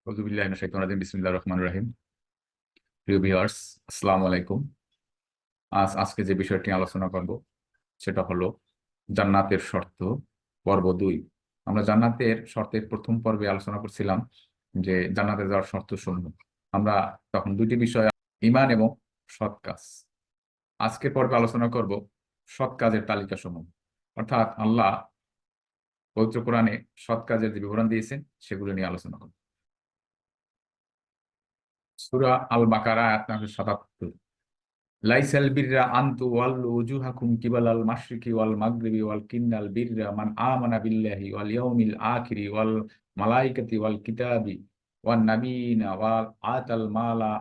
আউযুবিল্লাহি মিনাশ শাইতানির রাজিম। বিসমিল্লাহির রহমানির রহিম। প্রিয় ভিউয়ার্স, আসসালামু আলাইকুম। আজকে যে বিষয়টি আলোচনা করব সেটা হলো জান্নাতের শর্ত, পর্ব ২। আমরা জান্নাতের শর্তের প্রথম পর্বে আলোচনা করছিলাম যে জান্নাতে যাওয়ার শর্ত সমূহ। আমরা তখন দুটি বিষয়, ঈমান এবং সৎ কাজ। আজকের পর্বে আলোচনা করব সৎ কাজের তালিকা সমূহ, অর্থাৎ আল্লাহ পবিত্র কোরআনে সৎ কাজের যে বিবরণ দিয়েছেন সেগুলো নিয়ে আলোচনা করব। সূরা আল বাকারা আয়াত নম্বর ৭৭। লাইসাল বিররা আনতু ওয়াল্লু উজুহাকুম কিবালাল মাশরিকি ওয়াল মাগরিবি ওয়ালাকিন্নাল বিররা মান আমানা বিল্লাহি ওয়াল ইয়াউমিল আখিরি ওয়াল মালাইকাতি ওয়াল কিতাবি ওয়ান নাবিয়িনা ওয়াল আতাল মালা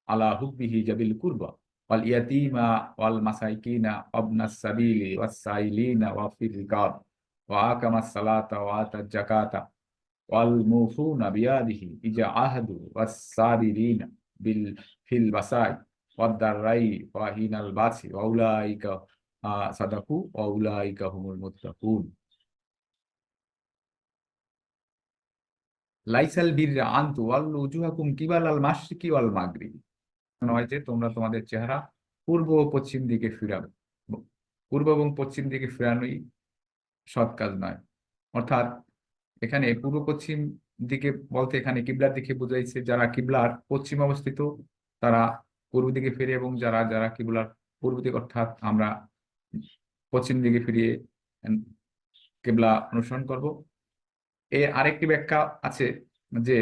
আলা হুব্বিহি যাবিল কুরবা ওয়াল ইয়াতীমা ওয়াল মাসাকিনা ওয়াবনাস সাবিলি ওয়াস সাইলিনা ওয়া ফির রিকাব ওয়া আকামাস সালাতা ওয়া আতাজ যাকাতা ওয়াল মুফুনা বিয়াদিহি ইজা আহাদু ওয়াস সাবিরিনা বিল ফিল বাসাই ওয়াদ-দাররাই ওয়া হিনাল বাসি ওয়া উলাইকা সাদাকু ওয়া উলাইকা হুমুল মুত্তাকুন। লাইসাল বিররা আন তুওয়াল্লু উজুহাকুম কিবালাল মাশরিকি ওয়াল মাগরিবি, নয় যে তোমরা তোমাদের চেহারা পূর্ব ও পশ্চিম দিকে ফিরাবে। পূর্ব এবং পশ্চিম দিকে ফিরানোই সৎ কাজ নয়। অর্থাৎ এখানে পূর্ব পশ্চিম দিকে বলতে এখানে কিবলার দিকে বোঝাইছে, যারা কিবলার পশ্চিম অবস্থিত তারা পূর্ব দিকে ফিরে, এবং যারা যারা কিবলার পূর্ব দিকে অর্থাৎ আমরা পশ্চিম দিকে ফিরিয়ে কিবলা অনুসরণ করব। এর আরেকটি ব্যাখ্যা আছে যে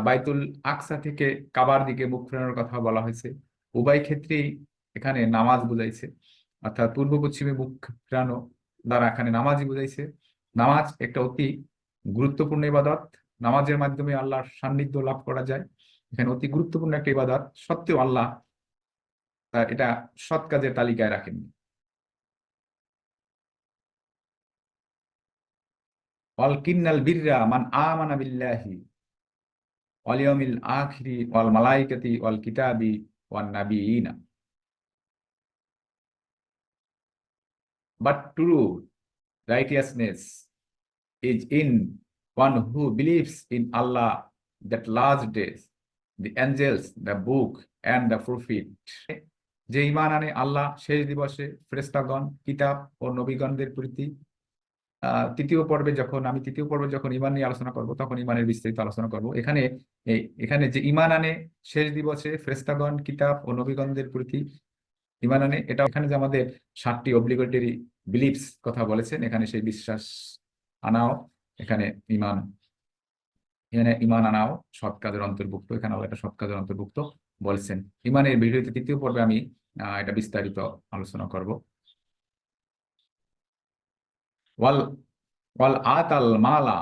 বাইতুল আকসা থেকে কাবার দিকে মুখ ফেরানোর কথা বলা হয়েছে। উভয় ক্ষেত্রেই এখানে নামাজ বুঝাইছে, অর্থাৎ পূর্ব পশ্চিমে মুখ ফেরানো দ্বারা এখানে নামাজই বুঝাইছে। নামাজ একটা অতি গুরুত্বপূর্ণ ইবাদত। নামাজের মাধ্যমে আল্লাহর সান্নিধ্য লাভ করা যায়। এখানে অতি গুরুত্বপূর্ণ একটা ইবাদত, সত্ত্বেও আল্লাহ এটা সৎ কাজের তালিকায় রাখেননি। ওয়ালাকিন্নাল বিররা মান আমানা বিল্লাহি ওয়াল ইয়াউমিল আখিরি ওয়াল মালাইকাতি ওয়াল কিতাবি one নাবিয়িনা। But true righteousness is in one who believes in Allah, that last days, the angels, the book, and the prophet. যে ঈমান আনে আল্লাহ, শেষ দিবসে, ফেরেশতাগণ, কিতাব ও নবীগণদের প্রতি। তৃতীয় পর্বে যখন ঈমান নিয়ে আলোচনা করব তখন ঈমানের বিস্তারিত আলোচনা করব। এখানে যে ঈমান আনে শেষ দিবসে, ফেরেশতাগণ, কিতাব ও নবীগণদের প্রতি ঈমান আনে, এটা এখানে যে আমাদের 7টি অব্লিগেটরি বিলিফস কথা বলেছেন, এখানে সেই বিশ্বাস আনাও এখানে ঈমান, এখানে ঈমান আনাও সৎ কাজের অন্তর্ভুক্ত। এখানে এটা সৎ কাজের অন্তর্ভুক্ত বলছেন। ঈমানের ভিডিওতে তৃতীয় পর্বে আমি এটা বিস্তারিত আলোচনা করব। ওয়াল ওয়াল আতাল মালা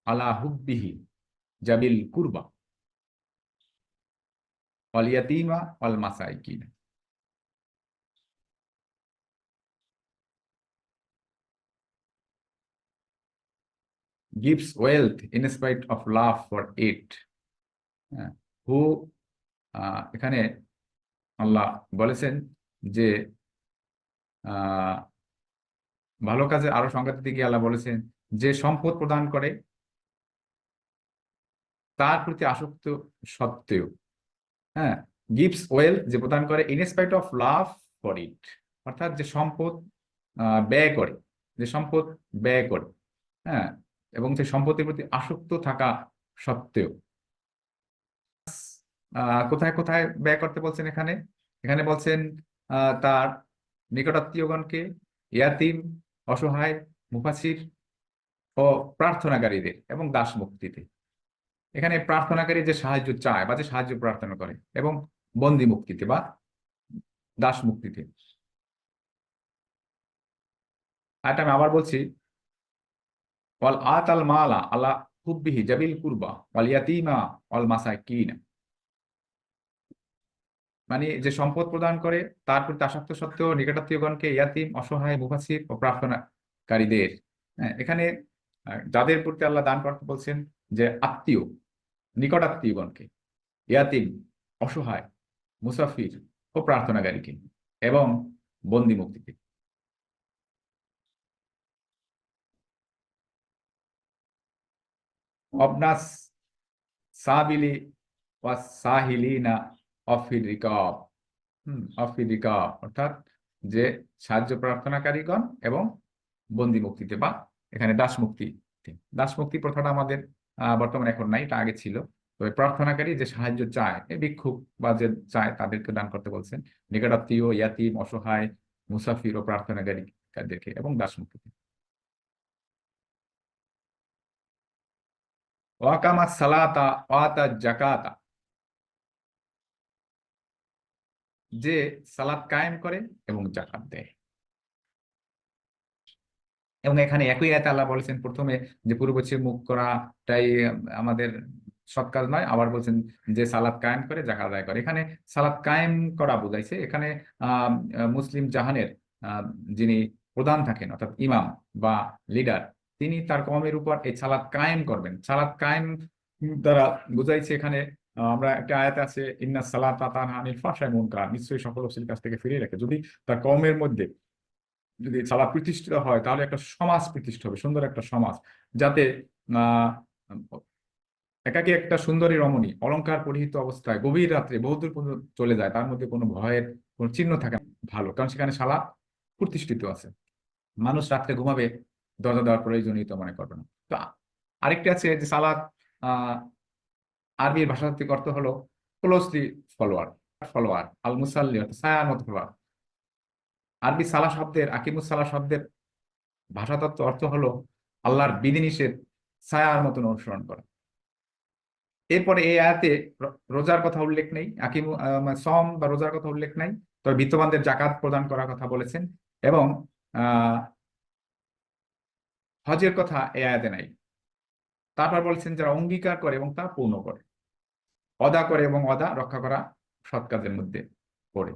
আলা হুব্বিহি জাবিল কুরবা ওয়াল ইয়াতীমা ওয়াল মাসাইকিন। Gives wealth in spite of love for it. হু এখানে আল্লাহ বলেছেন যে ভালো কাজে আরো সংজ্ঞা দিতে গিয়ে আল্লাহ বলেছেন যে সম্পদ প্রদান করে তার প্রতি আসক্ত সত্ত্বেও, হ্যাঁ, গিভস ওয়েলথ যে প্রদান করে in spite of love for it, অর্থাৎ যে সম্পদ ব্যয় করে, যে সম্পদ ব্যয় করে, হ্যাঁ, এবং সেই সম্পত্তির প্রতি আসক্ত থাকা সত্ত্বেও। কোথায় কোথায় ব্যয় করতে বলছেন এখানে? এখানে বলছেন তার নিকটাত্মীয়গণকে, ইয়াতিম, অসহায়, মুফাসির ও প্রার্থনাকারীদের, এবং দাস মুক্তিতে। এখানে প্রার্থনাকারী যে সাহায্য চায় বা যে সাহায্য প্রার্থনা করে, এবং বন্দি মুক্তিতে বা দাস মুক্তিতে। এটা আমি আবার বলছি, ওয়াল আতাল মালা আলা হুব্বিহি জাবিল কুরবা ওয়াল ইয়াতীমা ওয়াল মাসাকিন, মানে যে সম্পদ প্রদান করে তার প্রতি আসক্ত সত্ত্বেও নিকটাত্মীয়গণকে, ইয়াতিম, অসহায়, মুফাসির ও প্রার্থনাকারীদের। হ্যাঁ, এখানে যাদের প্রতি আল্লাহ দান করতে বলছেন, যে আত্মীয়, নিকটাত্মীয়গণকে, ইয়াতিম, অসহায়, মুসাফির ও প্রার্থনাকারীকে, এবং বন্দি মুক্তিকে। অবনাস সাবিলি ওয়া সাহিলিনা অফির রিকাব। অফির রিকাব অর্থাৎ যে সাহায্য প্রার্থনাকারীগণ এবং বন্দি মুক্তিতে, বা এখানে দাস মুক্তি। দাস মুক্তি প্রথাটা আমাদের বর্তমানে এখন নাই, এটা আগে ছিল। তবে প্রার্থনাকারী যে সাহায্য চায়, এই ভিক্ষুক বা যে চায় তাদেরকে দান করতে বলছেন, নিকটাত্মীয়, ইয়াতিম, অসহায়, মুসাফির ও প্রার্থনাকারী কাদেরকে, এবং দাস মুক্তিতে। ওয়াকামা সালাতা ওয়াতা জাকাতা, যে সালাত কায়েম করে এবং জাকাত দেয়। এবং এখানে একই আয়াতে আল্লাহ বলেছেন প্রথমে যে পূর্বপশ্চে মুখ করাটাই আমাদের সৎ কাজ নয়, আবার বলছেন যে সালাত কায়েম করে জাকাত আদায় করে। এখানে সালাত কায়েম করা বোঝাইছে। এখানে মুসলিম জাহানের আহ, যিনি প্রধান থাকেন, অর্থাৎ ইমাম বা লিডার, তিনি তার কওমের উপর এই সালাত কায়েম করবেন। সালাত কায়েম দ্বারা বোঝাইছে এখানে আমরা একটা আয়াত আছে, ইন্না সালাতা তানহা আনিল ফাহশাই ওয়াল মুনকার, নিশ্চয়ই সকল অশ্লীল কাজ থেকে ফিরিয়ে রাখে। যদি তার কওমের মধ্যে যদি সালাদ প্রতিষ্ঠিত হয়, তাহলে একটা সমাজ প্রতিষ্ঠিত হবে, সুন্দর একটা সমাজ, যাতে আহ একাকী একটা সুন্দরী রমণী অলংকার পরিহিত অবস্থায় গভীর রাত্রে বহুদূর পর্যন্ত চলে যায়, তার মধ্যে কোনো ভয়ের কোনো চিহ্ন থাকে না। ভালো, কারণ সেখানে সালাদ প্রতিষ্ঠিত আছে। মানুষ রাত্রে ঘুমাবে, দরজা দেওয়ার প্রয়োজনীয় তো মনে করবে না। তো আরেকটি আছে যে সালাদ আহ আরবির ভাষাতাত্ত্বিক অর্থ হলো ক্লোজলি ফলোয়ার। ফলোয়ার আল মুসাল্লি অর্থাৎ ছায়ার মতো ফলোয়ার। আরবি সালা শব্দের, আকিমুস সালা শব্দের ভাষাতত্ত্ব অর্থ হলো আল্লাহর বিধিনিষেধ ছায়ার মতন অনুসরণ করা। এরপরে এই আয়াতে রোজার কথা উল্লেখ নেই, সম বা রোজার কথা উল্লেখ নাই, তবে বিত্তবানদের জাকাত প্রদান করার কথা বলেছেন। এবং আহ হজের কথা এই আয়াতে নাই। তারপর বলেছেন যারা অঙ্গীকার করে এবং তা পূর্ণ করে, অদা করে এবং অদা রক্ষা করা সৎ কাজের মধ্যে পড়ে।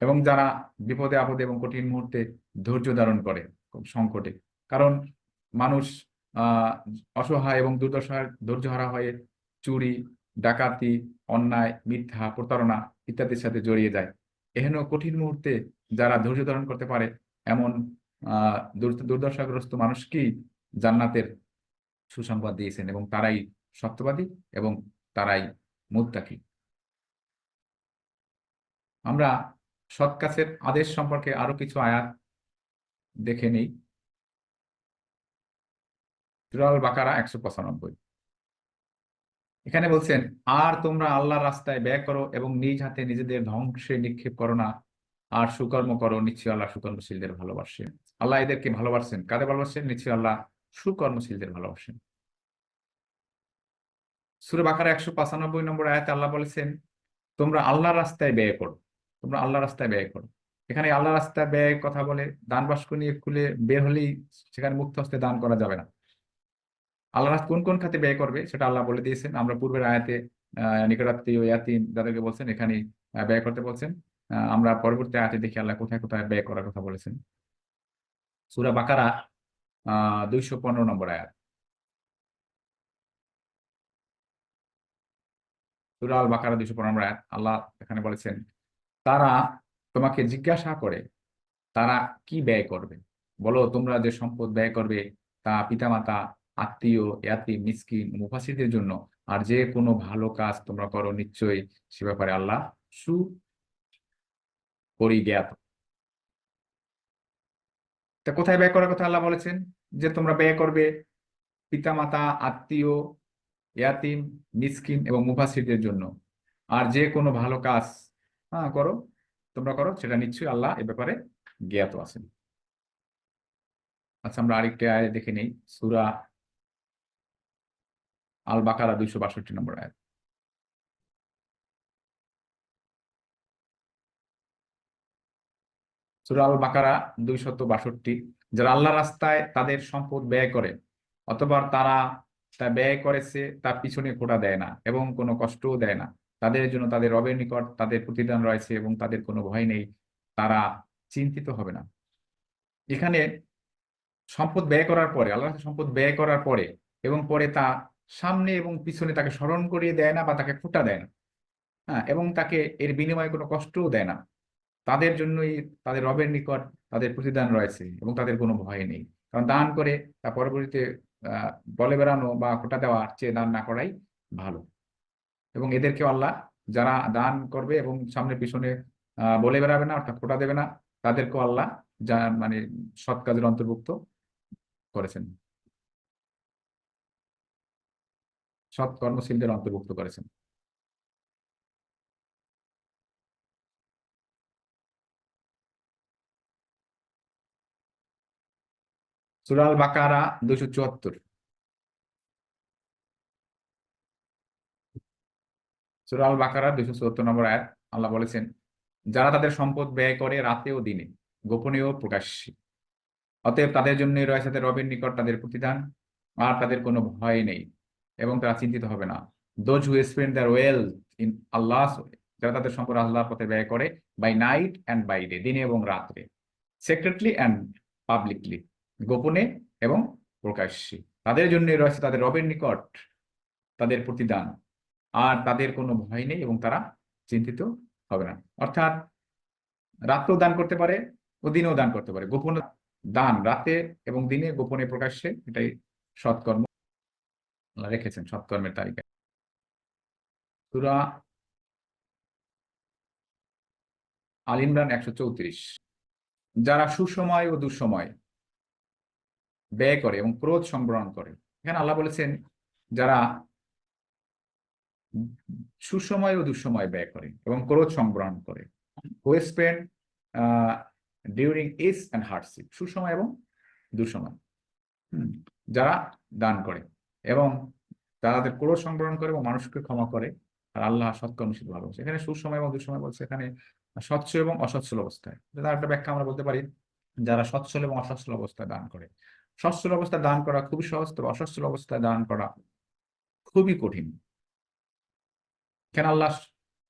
এবং যারা বিপদে আপদে এবং কঠিন মুহূর্তে ধৈর্য ধারণ করে সংকটে, কারণ মানুষ আহ অসহায় এবং দুর্দশার ধৈর্যহারা হয়ে চুরি, ডাকাতি, অন্যায়, মিথ্যা, প্রতারণা ইত্যাদির সাথে জড়িয়ে যায়। এহেন কঠিন মুহূর্তে যারা ধৈর্য ধারণ করতে পারে, এমন দুর্দশাগ্রস্ত মানুষকেই জান্নাতের সুসংবাদ দিয়েছেন, এবং তারাই সত্যবাদী এবং তারাই মুত্তাকি। আমরা সৎ কাজের আদেশ সম্পর্কে আরো কিছু আয়াত দেখে নেই। সূরা আল বাকারা 195। এখানে বলছেন, আর তোমরা আল্লাহর রাস্তায় ব্যয় করো এবং নিজ হাতে নিজেদের ধ্বংসে নিক্ষেপ করো না, আর সুকর্ম করো, নিশ্চয়ই আল্লাহ সুকর্মশীলদের ভালোবাসেন। আল্লাহ এদেরকে ভালোবাসেন। কাদের ভালোবাসেন? নিশ্চয়ই আল্লাহ সুকর্মশীলদের ভালোবাসেন। সূরা বাকারা 195 নম্বর আয়াতে আল্লাহ বলেছেন, তোমরা আল্লাহর রাস্তায় ব্যয় করো। তোমরা আল্লাহর রাস্তায় ব্যয় করো। এখানে আল্লাহ রাস্তায় ব্যয় কথা বলে দান বাক্স নিয়ে খুলে বের হলেই সেখানে মুক্ত হস্তে দান করা যাবে না। আল্লাহ কোন কোন খাতে ব্যয় করবে সেটা আল্লাহ বলে দিয়েছেন। আমরা পূর্বের আয়াতে নিকটাত্মীয়, ইয়াতীম যাদেরকে বলছেন এখানে ব্যয় করতে বলছেন। আমরা পরবর্তী আয়াতে দেখি আল্লাহ কোথায় কোথায় ব্যয় করার কথা বলেছেন। সূরা বাকারা 215 নম্বর আয়াত। সূরা আল বাকারা 215 নম্বর আয়াত আল্লাহ এখানে বলেছেন, তারা তোমাকে জিজ্ঞাসা করে তারা কি ব্যয় করবে, বলো তোমরা যে সম্পদ ব্যয় করবে তা পিতামাতা, আত্মীয়, ইয়াতীম, মিসকিন, মুফাসসিরদের জন্য, আর যে কোনো ভালো কাজ তোমরা করো, নিশ্চয়ই সে ব্যাপারে আল্লাহ সুপরিজ্ঞাত। তা কোথায় ব্যয় করার কথা আল্লাহ বলেছেন? যে তোমরা ব্যয় করবে পিতামাতা, আত্মীয়, ইয়াতীম, মিসকিন এবং মুফাসসিরদের জন্য, আর যে কোনো ভালো কাজ করো, তোমরা করো, সেটা নিশ্চয়ই আল্লাহ এ ব্যাপারে জ্ঞাত আছেন। আচ্ছা, আমরা আরেকটা আয়াত দেখে নেই। সূরা আল বাকারা 262 নম্বর আয়াত। সূরা আল বাকারা 262। যারা আল্লাহ রাস্তায় তাদের সম্পদ ব্যয় করে, অথবা তারা তা ব্যয় করেছে তার পিছনে খোটা দেয় না এবং কোনো কষ্টও দেয় না, তাদের জন্য তাদের রবের নিকট তাদের প্রতিদান রয়েছে এবং তাদের কোনো ভয় নেই, তারা চিন্তিত হবে না। এখানে সম্পদ ব্যয় করার পরে, আল্লাহ সম্পদ ব্যয় করার পরে এবং পরে তা সামনে এবং পিছনে তাকে স্মরণ করিয়ে দেয় না বা তাকে খোটা দেয় না, হ্যাঁ, এবং তাকে এর বিনিময়ে কোনো কষ্টও দেয় না, তাদের জন্যই তাদের রবের নিকট তাদের প্রতিদান রয়েছে এবং তাদের কোনো ভয় নেই। কারণ দান করে তা পরবর্তীতে আহ বলে বেড়ানো বা খোটা দেওয়ার চেয়ে দান না করাই ভালো। এবং এদেরকে আল্লাহ, যারা দান করবে এবং সামনে পিছনে বলে বেড়াবে না, অর্থাৎ খোটা দেবে না, তাদেরকেও আল্লাহ যা মানে সৎ কাজের অন্তর্ভুক্ত করেছেন, সৎ কর্মশীলদের অন্তর্ভুক্ত করেছেন। সূরা আল বাকারা 274। সূরা আল বাকারা 274 নম্বর আয়াত, আল্লাহ বলেছেন, যারা তাদের সম্পদ ব্যয় করে রাতে ও দিনে, গোপনে ও প্রকাশ্যে, অতএব তাদের জন্য রয়েছে তাদের রবের নিকট তাদের প্রতিদান, আর তাদের কোনো ভয় নেই এবং তারা চিন্তিত হবে না। Those who spend their wealth in Allah's way, যারা তাদের সম্পদ আল্লাহর পথে ব্যয় করে, by night and by day, দিনে এবং রাত্রে, সেক্রেটলি অ্যান্ড পাবলিকলি, গোপনে এবং প্রকাশ্যে, তাদের জন্য রয়েছে তাদের রবের নিকট তাদের প্রতিদান, আর তাদের কোনো ভয় নেই এবং তারা চিন্তিত হবে না। অর্থাৎ রাত্রেও দান করতে পারে ও দিনেও দান করতে পারে, গোপনে দান রাতে এবং দিনে, গোপনে প্রকাশ্যে, এটাই সৎকর্ম আল্লাহ রেখেছেন সৎকর্মের তালিকায়। সূরা আল ইমরান 134। যারা সুসময় ও দুঃসময় ব্যয় করে এবং ক্রোধ সংবরণ করে, এখানে আল্লাহ বলেছেন যারা সুসময় ও দুঃসময় ব্যয় করে এবং ক্রোধ সংবরণ করে, who spend during ease and hardship, সুসময় এবং দুঃসময়, যারা দান করে এবং তাদের ক্রোধ সংবরণ করে এবং মানুষকে ক্ষমা করে, আর আল্লাহ সৎকর্মশীল ভালোবাসে। এখানে সুসময় এবং দুঃসময় বলছে এখানে সচ্ছল এবং অসচ্ছল অবস্থায়। তার একটা ব্যাখ্যা আমরা বলতে পারি, যারা সচ্ছল এবং অসচ্ছল অবস্থায় দান করে। সচ্ছল অবস্থায় দান করা খুবই সহজ, তবে অসচ্ছল অবস্থায় দান করা খুবই কঠিন। কেন আল্লাহ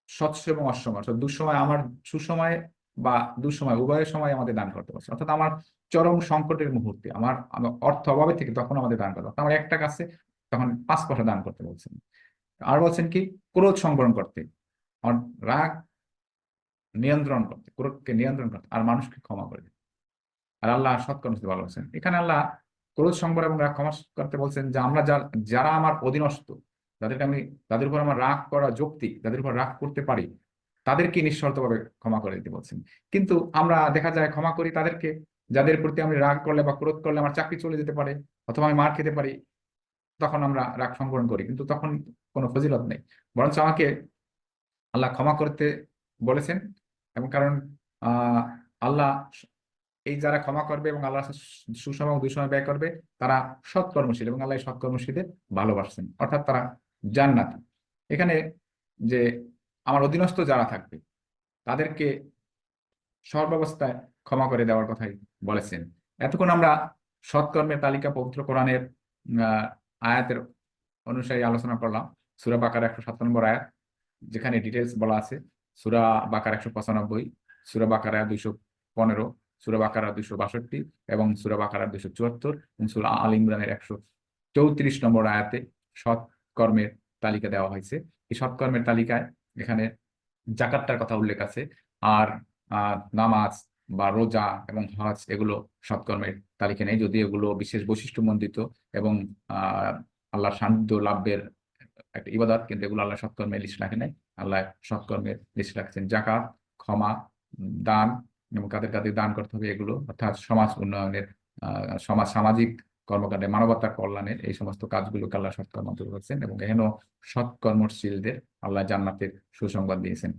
সচ্ছল এবং অসময়, অর্থাৎ দুঃসময় আমার সুসময় বা দুঃসময় উভয় সময় আমাদের দান করতে পারছে, অর্থাৎ আমার চরম সংকটের মুহূর্তে, আমার আমার অর্থ অভাবে থেকে তখন আমাদের দান করতে, আমার 1 টাকা আছে তখন 5 পয়সা দান করতে বলছেন। আর বলছেন কি, ক্রোধ সংবরণ করতে, আমার রাগ নিয়ন্ত্রণ করতে, ক্রোধকে নিয়ন্ত্রণ করতে, আর মানুষকে ক্ষমা করে দিতে। আর আল্লাহ সৎকর্ম ভালোবাসেন। এখানে আল্লাহ ক্রোধ সংবরণ এবং রাগ ক্ষমা করতে বলছেন যে আমরা যারা আমার অধীনস্থ, যাদেরকে আমি, যাদের উপর আমার রাগ করা যৌক্তিক, যাদের উপর রাগ করতে পারি, তাদেরকে নিঃশর্তভাবে ক্ষমা করে দিতে বলছেন। কিন্তু আমরা দেখা যায় ক্ষমা করি তাদেরকে যাদের প্রতি আমি রাগ করলে বা ক্রোধ করলে আমার চাকরি চলে যেতে পারে অথবা আমি মার খেতে পারি, তখন আমরা রাগ সংবরণ করি, কিন্তু তখন কোনো ফজিলত নেই। বরঞ্চ আমাকে আল্লাহ ক্ষমা করতে বলেছেন, এবং কারণ আহ আল্লাহ এই যারা ক্ষমা করবে এবং আল্লাহ সুসময় এবং দুঃসময় ব্যয় করবে, তারা সৎকর্মশীল এবং আল্লাহ সৎকর্মশীলদের ভালোবাসছেন, অর্থাৎ তারা জান্নাতি। এখানে যে আমার অধীনস্থ যারা থাকবে তাদেরকে সর্বাবস্থায় ক্ষমা করে দেওয়ার কথাই বলেছেন। এতক্ষণ আমরা সৎকর্মের তালিকা পবিত্র কোরআনের আয়াতের অনুসারে আলোচনা করলাম। সূরা বাকারা 157 আয়াত, যেখানে ডিটেলস বলা আছে, সূরা বাকারা 195, সূরা বাকারা 215, সূরা বাকারা 262 এবং সূরা বাকারা 274 এবং সূরা আল ইমরানের 134 আয়াতে সৎকর্মের তালিকা দেওয়া হয়েছে। এই সৎকর্মের তালিকায় এখানে জাকাতটার কথা উল্লেখ আছে, আর নামাজ বা রোজা এবং হজ এগুলো সৎকর্মের তালিকা নেই, যদি এগুলো বিশেষ বৈশিষ্ট্যমণ্ডিত এবং আহ আল্লাহর সান্নিধ্য লাভের একটা ইবাদত, কিন্তু এগুলো আল্লাহ সৎকর্মের লিস্ট রাখে নাই। আল্লাহ সৎকর্মের লিস্ট রাখছেন জাকাত, ক্ষমা, দান, এবং কাদের কাদের দান করতে হবে এগুলো, অর্থাৎ সমাজ উন্নয়নের, সামাজিক কর্মকাণ্ডে, মানবতার কল্যাণের এই সমস্ত কাজগুলোকে আল্লাহ সৎকর্ম অন্তর্ভুক্ত করছেন, এবং এখানেও সৎকর্মশীলদের আল্লাহ জান্নাতের সুসংবাদ দিয়েছেন।